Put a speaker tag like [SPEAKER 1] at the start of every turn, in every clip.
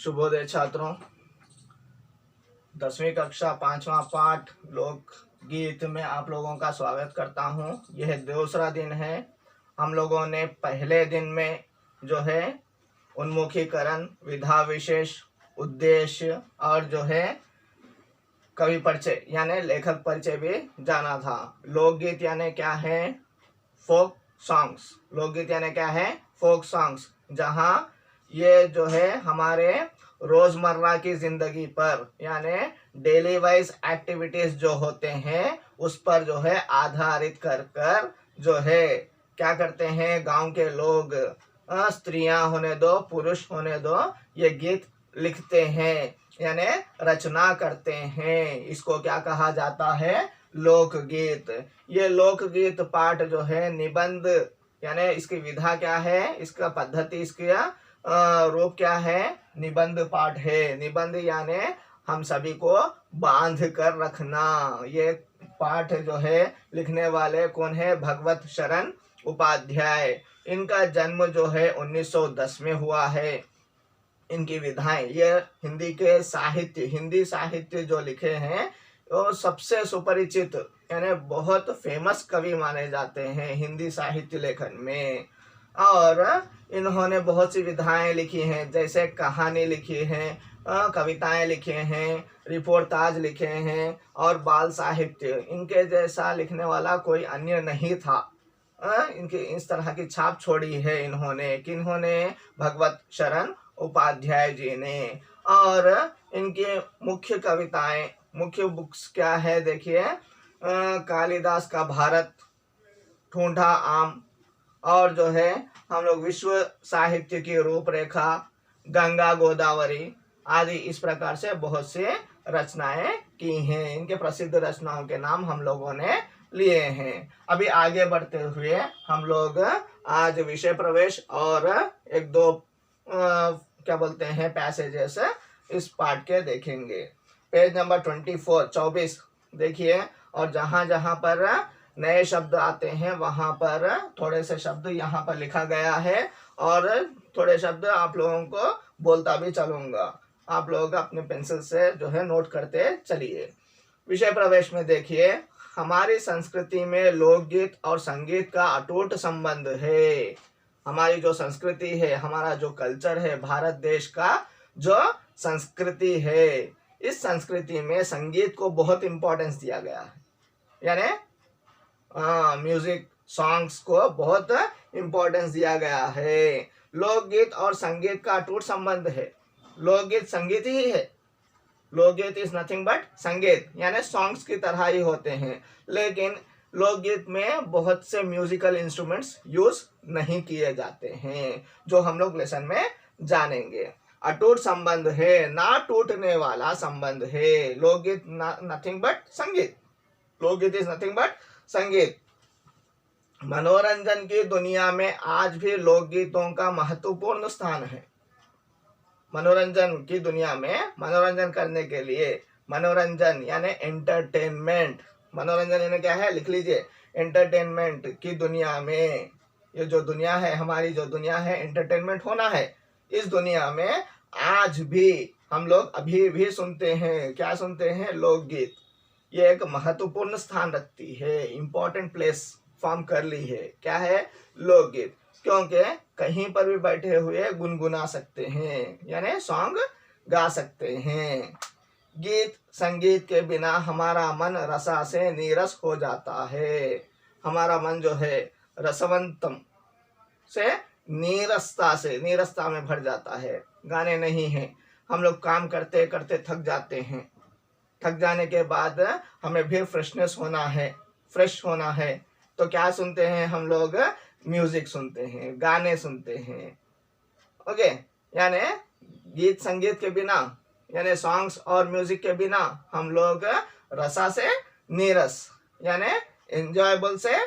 [SPEAKER 1] शुभोदय छात्रों। 10वीं कक्षा 5वां पाठ लोकगीत में आप लोगों का स्वागत करता हूं। यह दूसरा दिन है। हम लोगों ने पहले दिन में जो है उन्मुखीकरण, विधा विशेष, उद्देश्य और जो है कवि परिचय यानी लेखक परिचय भी जाना था। लोकगीत यानी क्या है? Folk songs. लोकगीत यानी क्या है? फोक सॉन्ग्स, जहाँ ये जो है हमारे रोजमर्रा की जिंदगी पर यानी डेली वाइज एक्टिविटीज जो होते हैं उस पर जो है आधारित कर जो है क्या करते हैं, गांव के लोग, स्त्रियां होने दो, पुरुष होने दो, ये गीत लिखते हैं यानी रचना करते हैं। इसको क्या कहा जाता है? लोकगीत। ये लोकगीत पाठ जो है निबंध यानी इसकी विधा क्या है, इसका पद्धति, इसका रूप क्या है? निबंध पाठ है। निबंध यानी हम सभी को बांध कर रखना। ये पाठ जो है लिखने वाले कौन है? भगवत शरण उपाध्याय। इनका जन्म जो है 1910 में हुआ है। इनकी विधाएं, ये हिंदी साहित्य जो लिखे हैं वो सबसे सुपरिचित यानी बहुत फेमस कवि माने जाते हैं हिंदी साहित्य लेखन में। और इन्होंने बहुत सी विधाएं लिखी हैं, जैसे कहानी लिखी है, कविताएं लिखे हैं, रिपोर्टाज लिखे हैं और बाल साहित्य। इनके जैसा लिखने वाला कोई अन्य नहीं था। इनकी इस तरह की छाप छोड़ी है इन्होंने। किन्होंने? भगवत शरण उपाध्याय जी ने। और इनकी मुख्य कविताएं, मुख्य बुक्स क्या है? देखिए, कालिदास का भारत, ठूंठा आम, और जो है हम लोग विश्व साहित्य की रूपरेखा, गंगा गोदावरी आदि, इस प्रकार से बहुत से रचनाएं की हैं। इनके प्रसिद्ध रचनाओं के नाम हम लोगों ने लिए हैं। अभी आगे बढ़ते हुए हम लोग आज विषय प्रवेश और एक दो क्या बोलते हैं पैसेजेस इस पाठ के देखेंगे। पेज नंबर 24 देखिए, और जहां जहां पर नए शब्द आते हैं वहां पर थोड़े से शब्द यहाँ पर लिखा गया है और थोड़े शब्द आप लोगों को बोलता भी चलूंगा। आप लोग अपने पेंसिल से जो है नोट करते चलिए। विषय प्रवेश में देखिए, हमारी संस्कृति में लोकगीत और संगीत का अटूट संबंध है। हमारी जो संस्कृति है, हमारा जो कल्चर है, भारत देश का जो संस्कृति है, इस संस्कृति में संगीत को बहुत इंपॉर्टेंस दिया गया है। यानी म्यूजिक, सॉन्ग्स को बहुत इंपॉर्टेंस दिया गया है। लोकगीत और संगीत का अटूट संबंध है। लोकगीत संगीत ही है। लोकगीत इज नथिंग बट संगीत, यानी सॉन्ग्स की तरह ही होते हैं, लेकिन लोकगीत में बहुत से म्यूजिकल इंस्ट्रूमेंट्स यूज नहीं किए जाते हैं, जो हम लोग लेसन में जानेंगे। अटूट संबंध है, ना टूटने वाला संबंध है। लोकगीत नथिंग बट संगीत। लोकगीत इज नथिंग बट संगीत। मनोरंजन की दुनिया में आज भी लोकगीतों का महत्वपूर्ण स्थान है। मनोरंजन की दुनिया में मनोरंजन करने के लिए, मनोरंजन यानी एंटरटेनमेंट, मनोरंजन यानी क्या है? लिख लीजिए, एंटरटेनमेंट की दुनिया में, ये जो दुनिया है, हमारी जो दुनिया है, एंटरटेनमेंट होना है। इस दुनिया में आज भी हम लोग अभी भी सुनते हैं। क्या सुनते हैं? लोकगीत। ये एक महत्वपूर्ण स्थान रखती है, इंपॉर्टेंट प्लेस फॉर्म कर ली है। क्या है? लोकगीत। क्योंकि कहीं पर भी बैठे हुए गुनगुना सकते हैं, यानी सॉन्ग गा सकते हैं। गीत संगीत के बिना हमारा मन रसा से नीरस हो जाता है। हमारा मन जो है रसवंतम से नीरसता में भर जाता है। गाने नहीं हैं, हम लोग काम करते करते थक जाते हैं। थक जाने के बाद हमें भी फ्रेश होना है, तो क्या सुनते हैं हम लोग? म्यूजिक सुनते हैं, गाने सुनते हैं। ओके, यानी गीत संगीत के बिना, यानी सॉन्ग्स और म्यूजिक के बिना हम लोग रसा से नीरस यानी एंजॉयबल से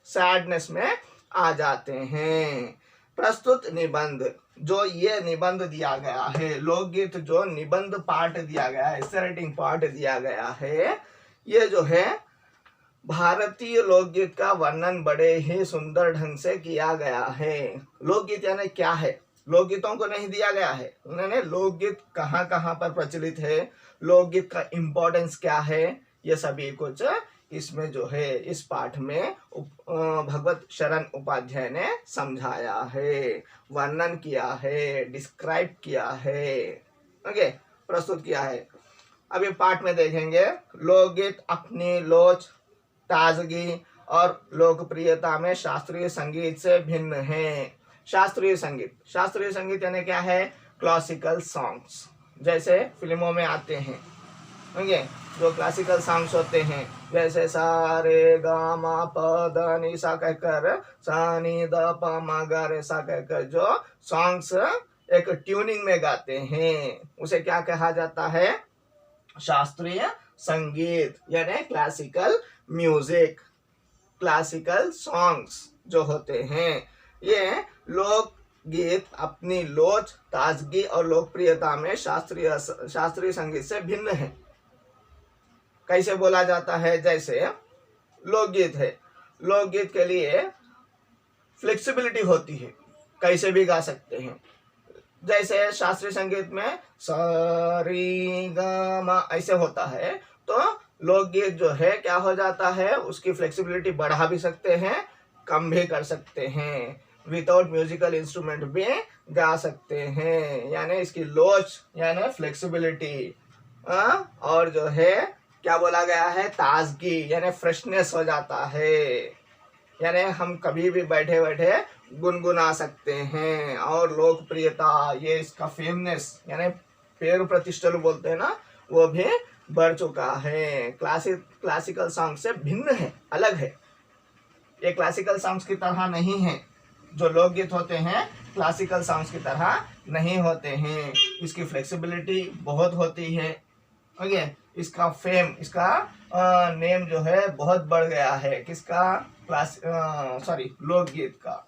[SPEAKER 1] सैडनेस में आ जाते हैं। प्रस्तुत निबंध, जो ये निबंध दिया गया है, लोकगीत जो निबंध पाठ दिया गया है, राइटिंग पाठ दिया गया है, ये जो है भारतीय लोकगीत का वर्णन बड़े ही सुंदर ढंग से किया गया है। लोकगीत यानी क्या है? लोकगीतों को नहीं दिया गया है। उन्होंने लोकगीत कहाँ कहाँ पर प्रचलित है, लोकगीत का इम्पोर्टेंस क्या है, ये सभी कुछ इसमें जो है इस पाठ में भगवत शरण उपाध्याय ने समझाया है, वर्णन किया है, डिस्क्राइब किया है, ओके, प्रस्तुत किया है। अभी पाठ में देखेंगे, लोकगीत अपनी लोच, ताजगी और लोकप्रियता में शास्त्रीय संगीत से भिन्न है। शास्त्रीय संगीत यानी क्या है, क्लासिकल सॉन्ग्स, जैसे फिल्मों में आते हैं, ओके, जो क्लासिकल सॉन्ग्स होते हैं, जैसे सा रे गा मा प द नि सा कहकर, सा नी द प म ग रे सा कहकर जो सॉन्ग्स एक ट्यूनिंग में गाते हैं, उसे क्या कहा जाता है, शास्त्रीय संगीत यानी क्लासिकल म्यूजिक। क्लासिकल सॉन्ग्स जो होते हैं, ये लोक गीत अपनी लोच, ताजगी और लोकप्रियता में शास्त्रीय संगीत से भिन्न है। कैसे बोला जाता है, जैसे लोकगीत है, लोकगीत के लिए फ्लेक्सिबिलिटी होती है, कैसे भी गा सकते हैं। जैसे शास्त्रीय संगीत में सा री गा मा ऐसे होता है, तो लोकगीत जो है क्या हो जाता है, उसकी फ्लेक्सिबिलिटी बढ़ा भी सकते हैं, कम भी कर सकते हैं, विदाउट म्यूजिकल इंस्ट्रूमेंट भी गा सकते हैं, यानी इसकी लोच यानी फ्लेक्सिबिलिटी, और जो है क्या बोला गया है, ताजगी यानी फ्रेशनेस हो जाता है, यानी हम कभी भी बैठे बैठे गुनगुना सकते हैं। और लोकप्रियता, ये इसका फेमनेस यानी पेर प्रतिष्ठा बोलते हैं ना, वो भी बढ़ चुका है। क्लासिकल सॉन्ग से भिन्न है, अलग है, ये क्लासिकल सॉन्ग्स की तरह नहीं है। जो लोकगीत होते हैं क्लासिकल सॉन्ग्स की तरह नहीं होते हैं, इसकी फ्लेक्सिबिलिटी बहुत होती है, ओके, इसका फेम, इसका नेम जो है बहुत बढ़ गया है, किसका, लोकगीत का।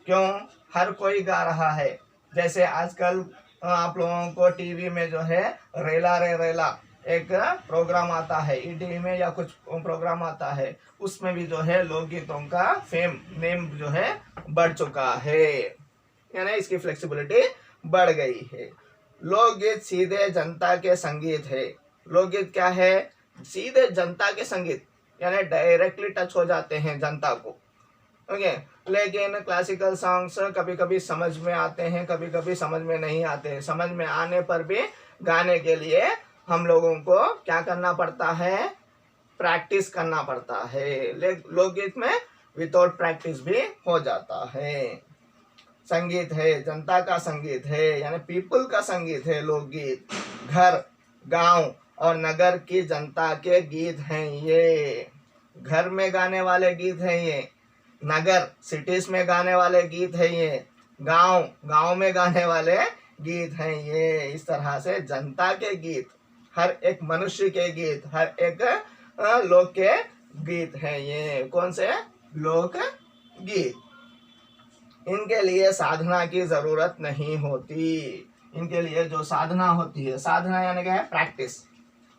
[SPEAKER 1] क्यों, हर कोई गा रहा है। जैसे आजकल आप लोगों को टीवी में जो है रेला रे रेला एक प्रोग्राम आता है, ईटीवी में या कुछ प्रोग्राम आता है, उसमें भी जो है लोकगीतों का फेम, नेम जो है बढ़ चुका है, यानी इसकी फ्लेक्सिबिलिटी बढ़ गई है। लोकगीत सीधे जनता के संगीत है। लोकगीत क्या है, सीधे जनता के संगीत, यानी डायरेक्टली टच हो जाते हैं जनता को, ओके। लेकिन क्लासिकल सॉन्ग्स कभी कभी समझ में आते हैं, कभी कभी समझ में नहीं आते हैं। समझ में आने पर भी गाने के लिए हम लोगों को क्या करना पड़ता है, प्रैक्टिस करना पड़ता है। लोकगीत में विदाउट प्रैक्टिस भी हो जाता है। संगीत है, जनता का संगीत है, यानी पीपल का संगीत है लोकगीत। घर, गांव और नगर की जनता के गीत हैं ये। घर में गाने वाले गीत हैं ये, नगर सिटीज में गाने वाले गीत हैं ये, गांव में गाने वाले गीत हैं ये। इस तरह से जनता के गीत, हर एक मनुष्य के गीत, हर एक लोक के गीत हैं ये। कौन से, लोक गीत। इनके लिए साधना की जरूरत नहीं होती। इनके लिए जो साधना होती है, साधना यानी क्या है,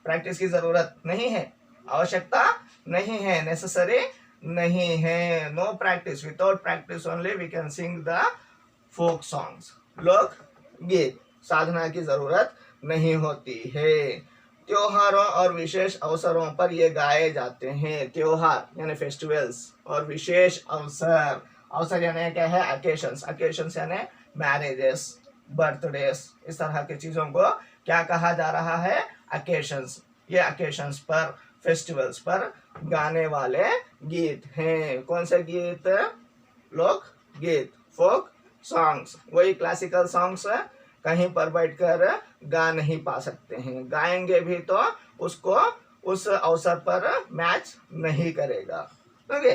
[SPEAKER 1] प्रैक्टिस की जरूरत नहीं है, आवश्यकता नहीं है, नेसेसरी नहीं है। No practice, without practice only we can sing the folk songs, लोक गीत। साधना की जरूरत नहीं होती है। त्योहारों और विशेष अवसरों पर ये गाए जाते हैं। त्योहार यानी फेस्टिवल्स, और विशेष अवसर, अवसर यानी क्या है, अकेशंस यानी मैरिजेस, बर्थडेस, इस तरह की चीजों को क्या कहा जा रहा है, अकेशंस। ये अकेशंस पर, फेस्टिवल्स पर गाने वाले गीत हैं। कौन से गीत, लोक गीत, फोक सॉन्ग्स। वही क्लासिकल सॉन्ग्स कहीं पर बैठकर गा नहीं पा सकते हैं, गाएंगे भी तो उसको उस अवसर पर मैच नहीं करेगा, ओके।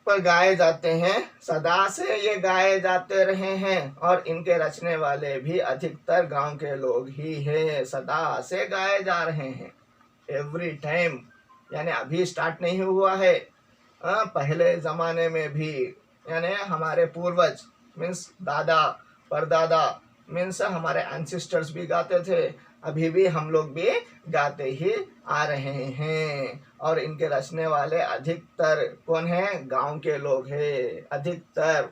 [SPEAKER 1] पर गाए जाते हैं, सदा से ये गाए जाते रहे हैं, और इनके रचने वाले भी अधिकतर गांव के लोग ही हैं। सदा से गाए जा रहे हैं, एवरी टाइम, यानी अभी स्टार्ट नहीं हुआ है। पहले जमाने में भी, यानी हमारे पूर्वज मीन्स दादा परदादा मीन्स हमारे एंसेस्टर्स भी गाते थे, अभी भी हम लोग भी गाते ही आ रहे हैं। और इनके रचने वाले अधिकतर कौन है, गांव के लोग हैं, अधिकतर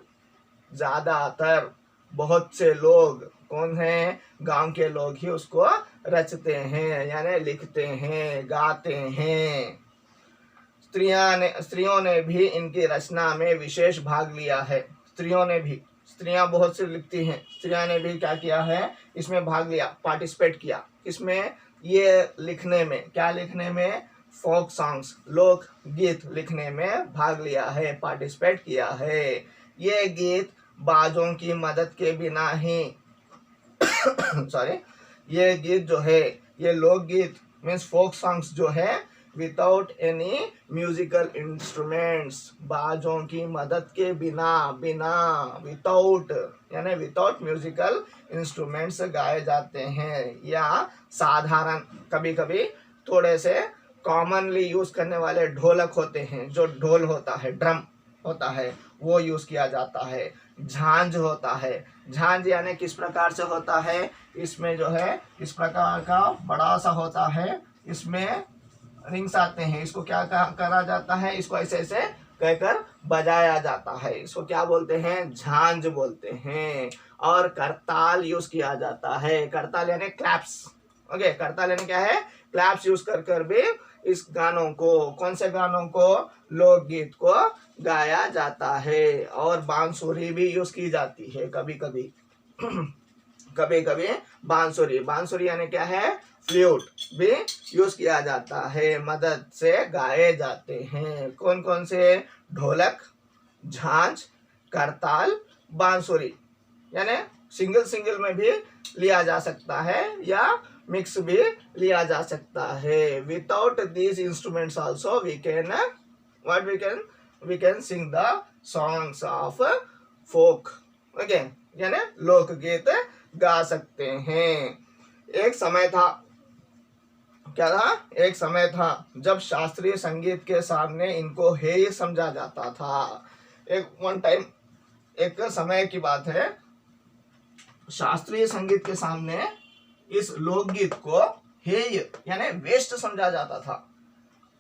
[SPEAKER 1] ज्यादातर बहुत से लोग कौन हैं, गांव के लोग ही उसको रचते हैं, यानी लिखते हैं, गाते हैं। स्त्रियों ने भी इनकी रचना में विशेष भाग लिया है। स्त्रियां बहुत सी लिखती हैं, स्त्रियों ने भी क्या किया है, इसमें भाग लिया, पार्टिसिपेट किया। इसमें ये लिखने में, क्या लिखने में, फोक सॉन्ग्स, लोक गीत लिखने में भाग लिया है, पार्टिसिपेट किया है। ये गीत बाजों की मदद के बिना ही सॉरी ये गीत जो है, ये लोकगीत मीन्स फोक सॉन्ग्स जो है, विदाउट एनी म्यूजिकल इंस्ट्रूमेंट्स, बाजों की मदद के बिना, विदाउट यानी विदाउट म्यूजिकल इंस्ट्रूमेंट्स गाए जाते हैं, या साधारण कभी कभी थोड़े से कॉमनली यूज करने वाले ढोलक होते हैं, जो ढोल होता है, ड्रम होता है, वो यूज किया जाता है। झांझ होता है, झांझ यानी किस प्रकार से होता है, इसमें जो है इस प्रकार का बड़ा सा होता है, इसमें रिंग्स आते हैं, इसको क्या करा जाता है, इसको ऐसे ऐसे कहकर बजाया जाता है, इसको क्या बोलते हैं, झांझ बोलते हैं। और करताल यूज किया जाता है, करताल यानी क्लैप्स, ओके, करताल यानी क्या है, क्लैप्स यूज कर कर भी इस गानों को, कौन से गानों को, लोकगीत को गाया जाता है। और बांसुरी भी यूज की जाती है कभी कभी कभी कभी बांसुरी यानी क्या है, फ्लूट भी यूज किया जाता है, मदद से गाए जाते हैं। कौन कौन से, ढोलक, झांझ, करताल, बांसुरी, यानी सिंगल में भी लिया जा सकता है या मिक्स भी लिया जा सकता है। Without these instruments also we can sing the songs of folk, okay, यानी लोकगीत गा सकते हैं। एक समय था, क्या था, एक समय था जब शास्त्रीय संगीत के सामने इनको हेय समझा जाता था। एक समय की बात है, शास्त्रीय संगीत के सामने इस लोकगीत को हेय यानी वेस्ट समझा जाता था।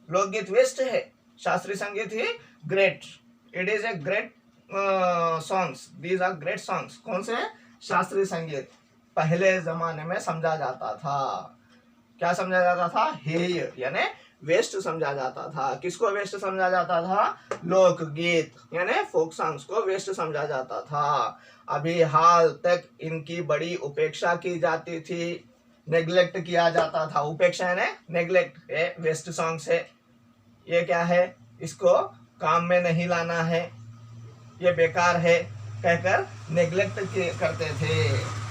[SPEAKER 1] लोकगीत वेस्ट है, शास्त्रीय संगीत ही great, it is a great songs, these are great songs. कौन से, शास्त्रीय संगीत पहले जमाने में समझा जाता था, क्या समझा जाता था, हेय यानी वेस्ट समझा जाता था। किसको वेस्ट समझा जाता था, लोकगीत यानी फोक सॉन्ग्स को वेस्ट समझा जाता था। अभी हाल तक इनकी बड़ी उपेक्षा की जाती थी, नेग्लेक्ट किया जाता था। उपेक्षा है नेग्लेक्ट, ये वेस्ट सॉन्ग्स है, ये क्या है, इसको काम में नहीं लाना है, ये बेकार है कहकर नेग्लेक्ट करते थे।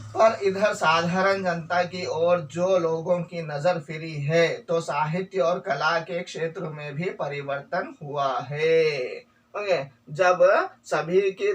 [SPEAKER 1] पर इधर साधारण जनता की ओर जो लोगों की नजर फिरी है, तो साहित्य और कला के क्षेत्र में भी परिवर्तन हुआ है। ओके, जब सभी की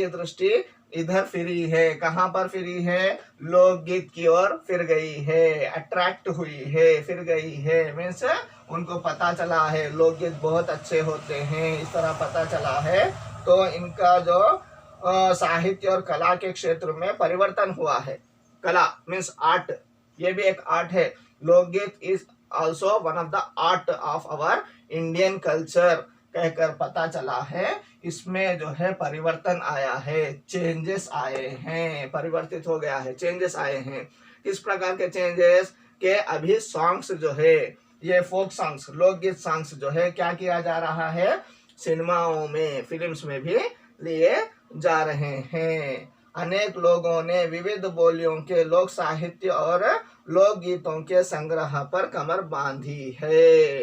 [SPEAKER 1] दृष्टि इधर फिरी है, कहाँ पर फिरी है, लोकगीत की ओर फिर गई है, अट्रैक्ट हुई है, फिर गई है, मीन्स उनको पता चला है लोकगीत बहुत अच्छे होते हैं, इस तरह पता चला है, तो इनका जो साहित्य और कला के क्षेत्र में परिवर्तन हुआ है। कला मीन्स आर्ट, ये भी एक आर्ट है। लोकगीत is also one of the art of our Indian culture कहकर पता चला है। इसमें जो है परिवर्तन आया है, चेंजेस आए हैं, परिवर्तित हो गया है, चेंजेस आए हैं। किस प्रकार के चेंजेस के, अभी सॉन्ग्स जो है, ये फोक सॉन्ग्स, लोकगीत सॉन्ग्स जो है, क्या किया जा रहा है, सिनेमाओं में, फिल्म्स में भी लिए जा रहे हैं। अनेक लोगों ने विविध बोलियों के लोक साहित्य और लोक गीतों के संग्रह पर कमर बांधी है।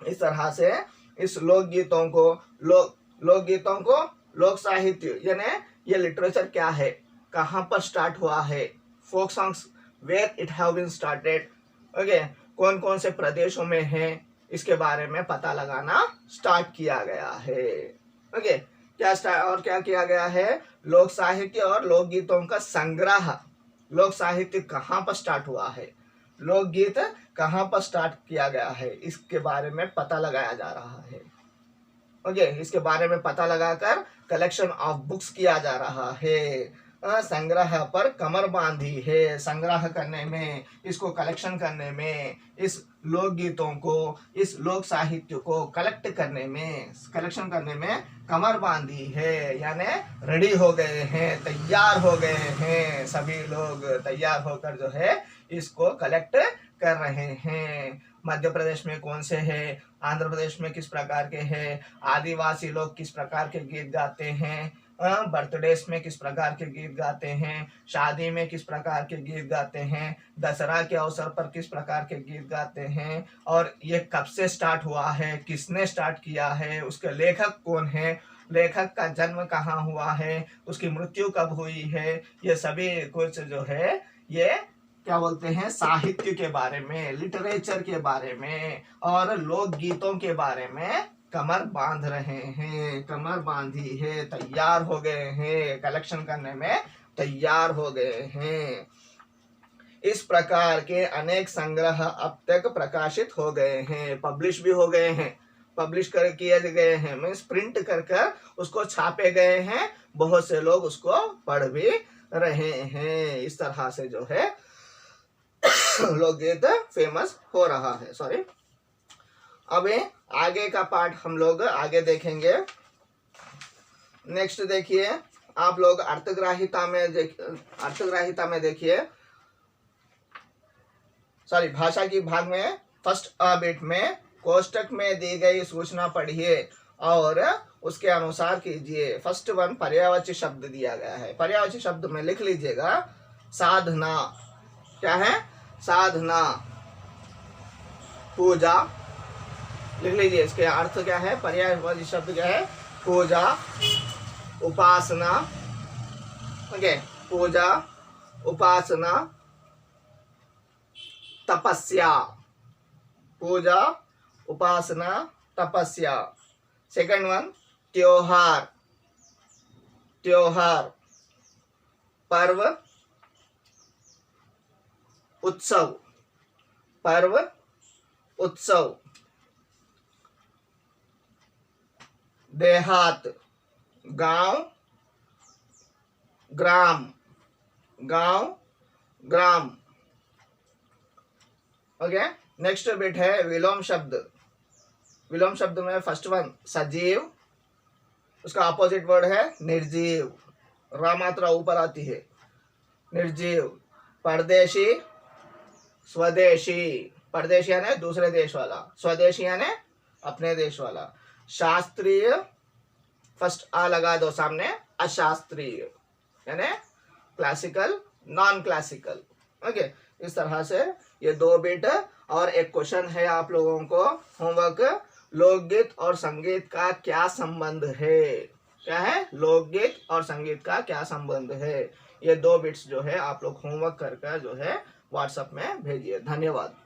[SPEAKER 1] इस तरह से इस लोकगीतों को लोक साहित्य यानी ये लिटरेचर क्या है, कहाँ पर स्टार्ट हुआ है, folk songs where it have been started, okay, कौन कौन से प्रदेशों में है, इसके बारे में पता लगाना स्टार्ट किया गया है। ओके, क्या किया गया है, लोक साहित्य और लोकगीतों का संग्रह, लोक साहित्य कहाँ पर स्टार्ट हुआ है, लोकगीत कहाँ पर स्टार्ट किया गया है, इसके बारे में पता लगाया जा रहा है। ओके, इसके बारे में पता लगाकर कलेक्शन ऑफ बुक्स किया जा रहा है। संग्रह पर कमर बांधी है। संग्रह करने में, इसको कलेक्शन करने में, इस लोकगीतों को, इस लोक साहित्य को कलेक्शन करने में कमर बांधी है, यानी रेडी हो गए हैं, तैयार हो गए हैं। सभी लोग तैयार होकर जो है इसको कलेक्ट कर रहे हैं। मध्य प्रदेश में कौन से हैं, आंध्र प्रदेश में किस प्रकार के हैं, आदिवासी लोग किस प्रकार के गीत गाते हैं, बर्थडेज में किस प्रकार के गीत गाते हैं, शादी में किस प्रकार के गीत गाते हैं, दशहरा के अवसर पर किस प्रकार के गीत गाते हैं, और ये कब से स्टार्ट हुआ है, किसने स्टार्ट किया है, उसके लेखक कौन है, लेखक का जन्म कहाँ हुआ है, उसकी मृत्यु कब हुई है, ये सभी कुछ जो है ये क्या बोलते हैं, साहित्य के बारे में, लिटरेचर के बारे में और लोक गीतों के बारे में कमर बांध रहे हैं। कमर बांधी है, तैयार हो गए हैं, कलेक्शन करने में तैयार हो गए हैं। इस प्रकार के अनेक संग्रह अब तक प्रकाशित हो गए हैं, पब्लिश भी हो गए हैं, पब्लिश कर किए गए हैं, मीन्स प्रिंट कर उसको छापे गए हैं, बहुत से लोग उसको पढ़ भी रहे हैं। इस तरह से जो है लोकगीत फेमस हो रहा है। सॉरी, अब आगे का पार्ट हम लोग आगे देखेंगे। नेक्स्ट देखिए आप लोग अर्थग्राहिता में देखिए, सॉरी भाषा की भाग में फर्स्ट बिट में कोष्टक में दी गई सूचना पढ़िए और उसके अनुसार कीजिए। फर्स्ट वन पर्यायवाची शब्द दिया गया है, पर्यायवाची शब्द में लिख लीजिएगा साधना। क्या है? साधना, पूजा, लिख लीजिए। इसके अर्थ क्या है? पर्यायवाची शब्द क्या है? पूजा, उपासना, ओके, पूजा, उपासना, तपस्या, पूजा, उपासना, तपस्या। सेकंड वन त्योहार, त्योहार, पर्व, उत्सव, पर्व, उत्सव। देहात, गांव, ग्राम, गांव, ग्राम। ओके, नेक्स्ट बिट है विलोम शब्द। विलोम शब्द में फर्स्ट वन सजीव, उसका अपोजिट वर्ड है निर्जीव, रा मात्रा ऊपर आती है, निर्जीव। परदेशी, स्वदेशी, परदेशी यानी दूसरे देश वाला, स्वदेशी यानी अपने देश वाला। शास्त्रीय, फर्स्ट आ लगा दो सामने, अशास्त्रीय यानी क्लासिकल, नॉन क्लासिकल। ओके, इस तरह से ये दो बिट और एक क्वेश्चन है आप लोगों को होमवर्क, लोकगीत और संगीत का क्या संबंध है। क्या है? लोकगीत और संगीत का क्या संबंध है। ये दो बिट्स जो है आप लोग होमवर्क कर जो है व्हाट्सएप में भेजिए। धन्यवाद।